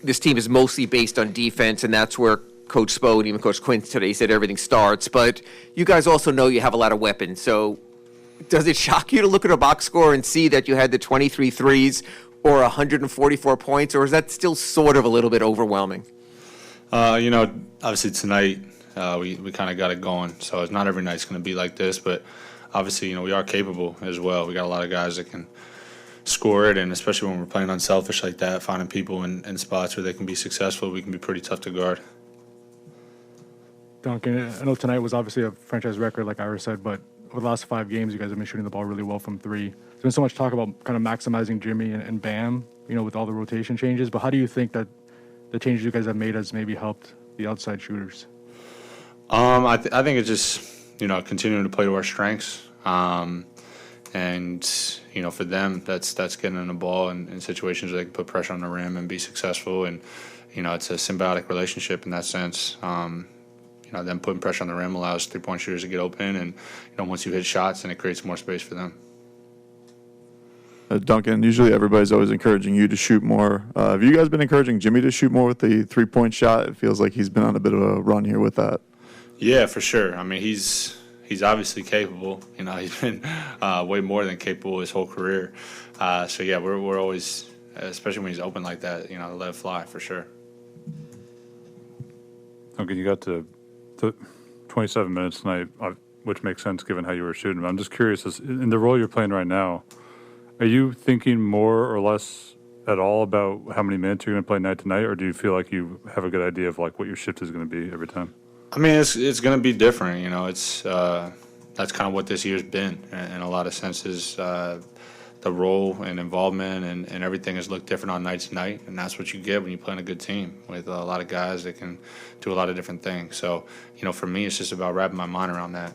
this team is mostly based on defense, and that's where Coach Spo and even Coach Quinn today said everything starts. But you guys also know you have a lot of weapons. So does it shock you to look at a box score and see that you had the 23 threes or 144 points, or is that still sort of a little bit overwhelming? Obviously tonight we kind of got it going. So it's not every night's going to be like this, but obviously, we are capable as well. We got a lot of guys that can score it, and especially when we're playing unselfish like that, finding people in spots where they can be successful, we can be pretty tough to guard. Duncan, I know tonight was obviously a franchise record, like Ira said, but over the last 5 games, you guys have been shooting the ball really well from three. There's been so much talk about kind of maximizing Jimmy and Bam, with all the rotation changes, but how do you think that the changes you guys have made has maybe helped the outside shooters? I think it's just, continuing to play to our strengths. And for them, that's getting in the ball in situations where they can put pressure on the rim and be successful. And, it's a symbiotic relationship in that sense. Them putting pressure on the rim allows three-point shooters to get open. And, once you hit shots, then it creates more space for them. Duncan, usually everybody's always encouraging you to shoot more. Have you guys been encouraging Jimmy to shoot more with the three-point shot? It feels like he's been on a bit of a run here with that. Yeah, for sure. I mean, he's obviously capable. He's been way more than capable his whole career. So yeah, we're always, especially when he's open like that, let it fly for sure. Okay, you got to 27 minutes tonight, which makes sense given how you were shooting. But I'm just curious, in the role you're playing right now, are you thinking more or less at all about how many minutes you're going to play night to night, or do you feel like you have a good idea of like what your shift is going to be every time? I mean, it's going to be different. It's that's kind of what this year's been in a lot of senses. The role and involvement and everything has looked different on night to night, and that's what you get when you play on a good team with a lot of guys that can do a lot of different things. So, for me, it's just about wrapping my mind around that.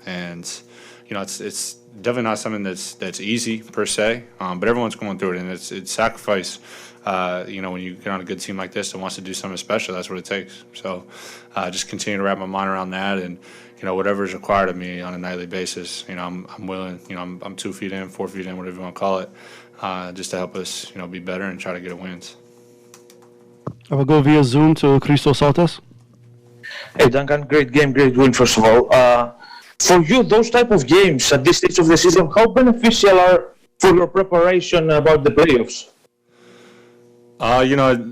It's definitely not something that's easy per se, but everyone's going through it, and it's sacrifice. When you get on a good team like this that wants to do something special, that's what it takes. So just continue to wrap my mind around that, and whatever is required of me on a nightly basis, I'm willing. I'm 2 feet in, 4 feet in, whatever you want to call it, just to help us be better and try to get a wins. I will go via Zoom to Christos Saltas. Hey Duncan, great game, great win first of all. For you, those type of games at this stage of the season, how beneficial are for your preparation about the playoffs?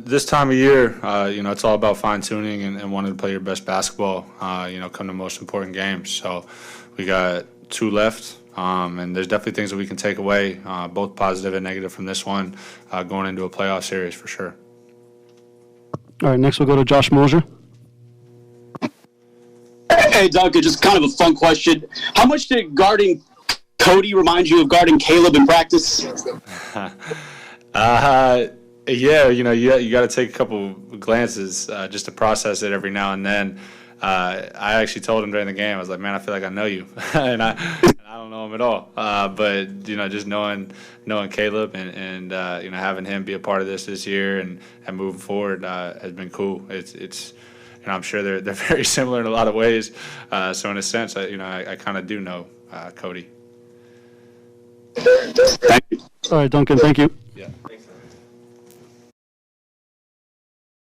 This time of year, it's all about fine-tuning and wanting to play your best basketball, come the most important games. So we got 2 left, and there's definitely things that we can take away, both positive and negative from this one, going into a playoff series for sure. All right, next we'll go to Josh Mosier. Hey, Duncan, just kind of a fun question. How much did guarding Cody remind you of guarding Caleb in practice? Yeah, you got to take a couple glances just to process it every now and then. I actually told him during the game, I was like, man, I feel like I know you. and I don't know him at all. But, just knowing Caleb and having him be a part of this year and moving forward has been cool. It's I'm sure they're very similar in a lot of ways. So in a sense, I kind of do know Cody. Thank you. All right, Duncan, thank you. Yeah.